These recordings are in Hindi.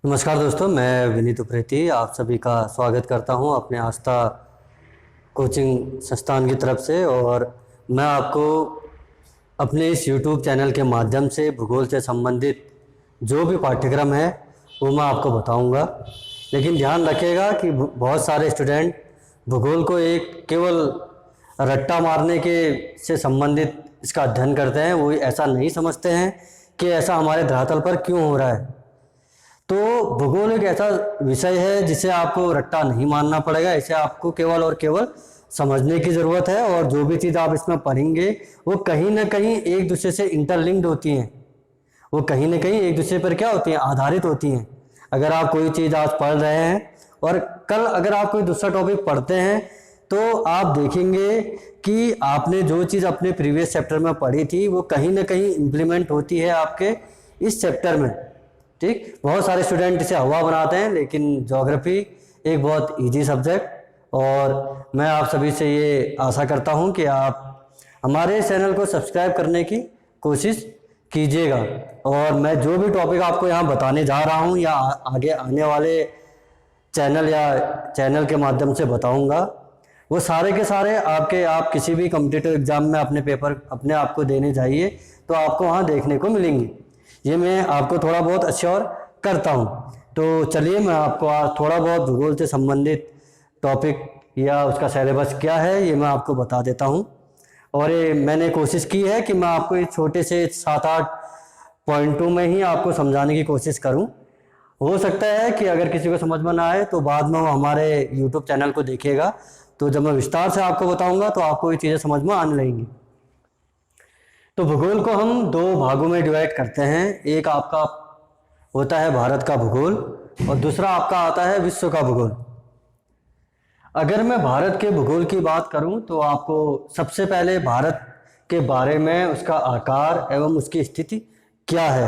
नमस्कार दोस्तों, मैं विनीत उप्रेती आप सभी का स्वागत करता हूं अपने आस्था कोचिंग संस्थान की तरफ से। और मैं आपको अपने इस YouTube चैनल के माध्यम से भूगोल से संबंधित जो भी पाठ्यक्रम है वो मैं आपको बताऊंगा। लेकिन ध्यान रखिएगा कि बहुत सारे स्टूडेंट भूगोल को एक केवल रट्टा मारने के से संबंधित इसका अध्ययन करते हैं। वो ऐसा नहीं समझते हैं कि ऐसा हमारे धरातल पर क्यों हो रहा है। तो भूगोल एक ऐसा विषय है जिसे आपको रट्टा नहीं मानना पड़ेगा, इसे आपको केवल और केवल समझने की ज़रूरत है। और जो भी चीज़ आप इसमें पढ़ेंगे वो कहीं ना कहीं एक दूसरे से इंटरलिंक्ड होती हैं, वो कहीं ना कहीं एक दूसरे पर क्या होती हैं, आधारित होती हैं। अगर आप कोई चीज़ आज पढ़ रहे हैं और कल अगर आप कोई दूसरा टॉपिक पढ़ते हैं तो आप देखेंगे कि आपने जो चीज़ अपने प्रीवियस चैप्टर में पढ़ी थी वो कहीं ना कहीं इम्प्लीमेंट होती है आपके इस चैप्टर में। ठीक, बहुत सारे स्टूडेंट इसे हवा बनाते हैं, लेकिन ज्योग्राफी एक बहुत इजी सब्जेक्ट। और मैं आप सभी से ये आशा करता हूँ कि आप हमारे चैनल को सब्सक्राइब करने की कोशिश कीजिएगा। और मैं जो भी टॉपिक आपको यहाँ बताने जा रहा हूँ या आगे आने वाले चैनल के माध्यम से बताऊँगा, वो सारे के सारे आप किसी भी कॉम्पिटिटिव एग्जाम में अपने पेपर अपने आप को देने जाइए तो आपको वहाँ देखने को मिलेंगी। ये मैं आपको थोड़ा बहुत अश्योर करता हूँ। तो चलिए मैं आपको आज थोड़ा बहुत भूगोल से संबंधित टॉपिक या उसका सिलेबस क्या है ये मैं आपको बता देता हूँ। और ये मैंने कोशिश की है कि मैं आपको इस छोटे से 7-8 पॉइंटों में ही आपको समझाने की कोशिश करूँ। हो सकता है कि अगर किसी को समझ में ना आए तो बाद में वो हमारे YouTube चैनल को देखिएगा, तो जब मैं विस्तार से आपको बताऊँगा तो आपको ये चीज़ें समझ में आने लगेंगी। तो भूगोल को हम 2 भागों में डिवाइड करते हैं। एक आपका होता है भारत का भूगोल और दूसरा आपका आता है विश्व का भूगोल। अगर मैं भारत के भूगोल की बात करूं तो आपको सबसे पहले भारत के बारे में उसका आकार एवं उसकी स्थिति क्या है,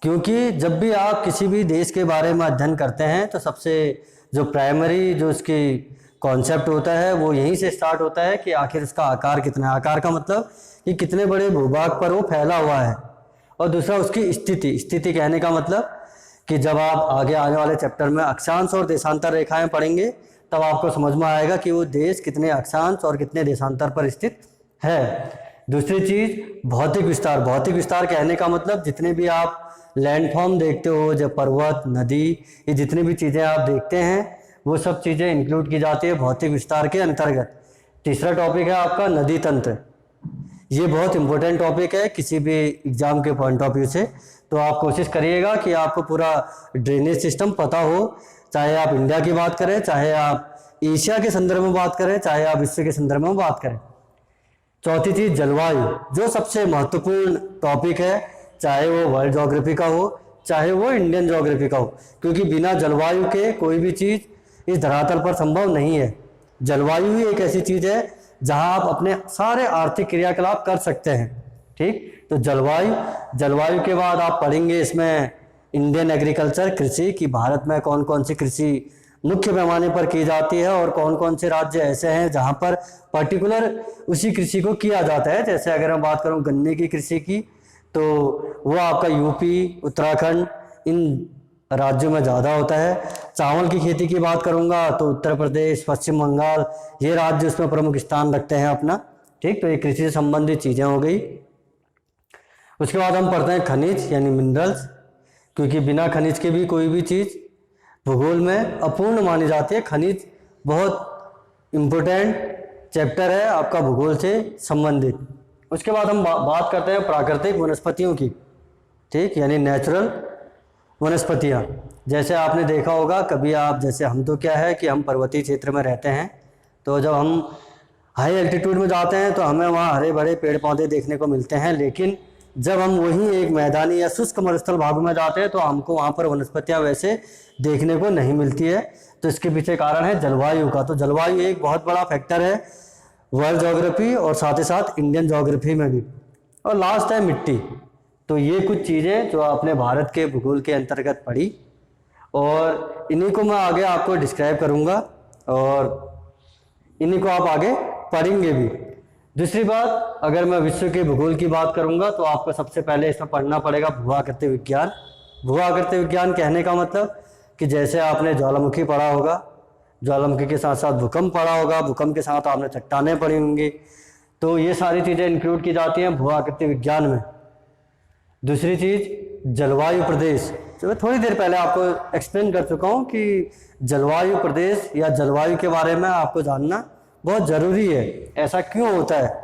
क्योंकि जब भी आप किसी भी देश के बारे में अध्ययन करते हैं तो सबसे जो प्राइमरी जो उसकी कॉन्सेप्ट होता है वो यहीं से स्टार्ट होता है कि आखिर उसका आकार कितना है। आकार का मतलब कि कितने बड़े भूभाग पर वो फैला हुआ है। और दूसरा उसकी स्थिति कहने का मतलब कि जब आप आगे आने वाले चैप्टर में अक्षांश और देशांतर रेखाएं पढ़ेंगे तब आपको समझ में आएगा कि वो देश कितने अक्षांश और कितने देशांतर पर स्थित है। दूसरी चीज़ भौतिक विस्तार कहने का मतलब जितने भी आप लैंडफॉर्म देखते हो, जब पर्वत, नदी, ये जितनी भी चीज़ें आप देखते हैं वो सब चीज़ें इंक्लूड की जाती है भौतिक विस्तार के अंतर्गत। तीसरा टॉपिक है आपका नदी तंत्र। ये बहुत इंपॉर्टेंट टॉपिक है किसी भी एग्जाम के पॉइंट ऑफ व्यू से। तो आप कोशिश करिएगा कि आपको पूरा ड्रेनेज सिस्टम पता हो, चाहे आप इंडिया की बात करें, चाहे आप एशिया के संदर्भ में बात करें, चाहे आप विश्व के संदर्भ में बात करें। चौथी चीज़ जलवायु, जो सबसे महत्वपूर्ण टॉपिक है, चाहे वो वर्ल्ड ज्योग्राफी का हो चाहे वो इंडियन ज्योग्राफी का हो, क्योंकि बिना जलवायु के कोई भी चीज़ इस धरातल पर संभव नहीं है। जलवायु ही एक ऐसी चीज़ है जहां आप अपने सारे आर्थिक क्रियाकलाप कर सकते हैं। ठीक, तो जलवायु के बाद आप पढ़ेंगे इसमें इंडियन एग्रीकल्चर, कृषि, की भारत में कौन कौन सी कृषि मुख्य पैमाने पर की जाती है और कौन कौन से राज्य ऐसे हैं जहां पर पर्टिकुलर उसी कृषि को किया जाता है। जैसे अगर मैं बात करूं गन्ने की कृषि की तो वो आपका यूपी, उत्तराखंड, इन राज्यों में ज़्यादा होता है। चावल की खेती की बात करूंगा तो उत्तर प्रदेश, पश्चिम बंगाल, ये राज्य उसमें प्रमुख स्थान रखते हैं अपना। ठीक, तो ये कृषि से संबंधित चीज़ें हो गई। उसके बाद हम पढ़ते हैं खनिज यानी मिनरल्स, क्योंकि बिना खनिज के भी कोई भी चीज़ भूगोल में अपूर्ण मानी जाती है। खनिज बहुत इम्पोर्टेंट चैप्टर है आपका भूगोल से संबंधित। उसके बाद हम बात करते हैं प्राकृतिक वनस्पतियों की। ठीक, यानी नेचुरल वनस्पतियाँ। जैसे आपने देखा होगा कभी आप, जैसे हम तो क्या है कि हम पर्वतीय क्षेत्र में रहते हैं, तो जब हम हाई एल्टीट्यूड में जाते हैं तो हमें वहाँ हरे भरे पेड़ पौधे देखने को मिलते हैं। लेकिन जब हम वहीं एक मैदानी या शुष्क मरुस्थल भागों में जाते हैं तो हमको वहाँ पर वनस्पतियाँ वैसे देखने को नहीं मिलती है। तो इसके पीछे कारण है जलवायु का। तो जलवायु एक बहुत बड़ा फैक्टर है वर्ल्ड ज्योग्राफी और साथ ही साथ इंडियन ज्योग्राफी में भी। और लास्ट है मिट्टी। तो ये कुछ चीज़ें जो आपने भारत के भूगोल के अंतर्गत पढ़ी और इन्हीं को मैं आगे आपको डिस्क्राइब करूँगा और इन्हीं को आप आगे पढ़ेंगे भी। दूसरी बात, अगर मैं विश्व के भूगोल की बात करूँगा तो आपको सबसे पहले इसमें पढ़ना पड़ेगा भू आकृति विज्ञान। भू आकृति विज्ञान कहने का मतलब कि जैसे आपने ज्वालामुखी पढ़ा होगा, ज्वालामुखी के साथ साथ भूकंप पढ़ा होगा, भूकंप के साथ आपने चट्टानें पढ़ी होंगी, तो ये सारी चीज़ें इंक्लूड की जाती हैं भू आकृति विज्ञान में। दूसरी चीज़ जलवायु प्रदेश, तो मैं थोड़ी देर पहले आपको एक्सप्लेन कर चुका हूँ कि जलवायु प्रदेश या जलवायु के बारे में आपको जानना बहुत ज़रूरी है। ऐसा क्यों होता है,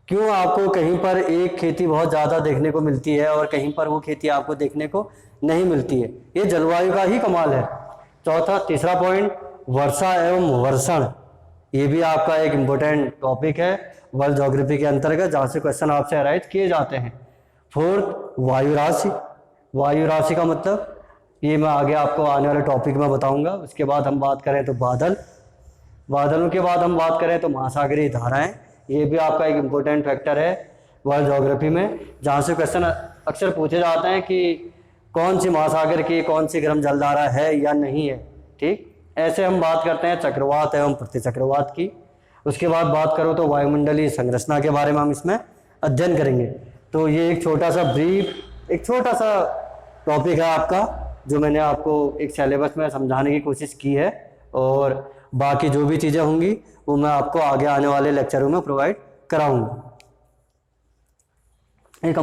क्यों आपको कहीं पर एक खेती बहुत ज़्यादा देखने को मिलती है और कहीं पर वो खेती आपको देखने को नहीं मिलती है, ये जलवायु का ही कमाल है। तीसरा पॉइंट वर्षा एवं वर्षण, ये भी आपका एक इम्पोर्टेंट टॉपिक है वर्ल्ड ज्योग्राफी के अंतर्गत, जहाँ से क्वेश्चन आपसे अराइज किए जाते हैं। फोर्थ वायु राशि, वायु राशि का मतलब ये मैं आगे आपको आने वाले टॉपिक में बताऊंगा। उसके बाद हम बात करें तो बादल, बादलों के बाद हम बात करें तो महासागरीय धाराएं, ये भी आपका एक इम्पोर्टेंट फैक्टर है वर्ल्ड ज्योग्राफी में, जहाँ से क्वेश्चन अक्सर पूछे जाते हैं कि कौन सी महासागर की कौन सी गर्म जलधारा है या नहीं है। ठीक, ऐसे हम बात करते हैं चक्रवात एवं प्रतिचक्रवात की। उसके बाद बात करो तो वायुमंडलीय संरचना के बारे में हम इसमें अध्ययन करेंगे। तो ये एक छोटा सा ब्रीफ, एक छोटा सा टॉपिक है आपका, जो मैंने आपको एक सिलेबस में समझाने की कोशिश की है, और बाकी जो भी चीज़ें होंगी वो मैं आपको आगे आने वाले लेक्चरों में प्रोवाइड कराऊंगा। एक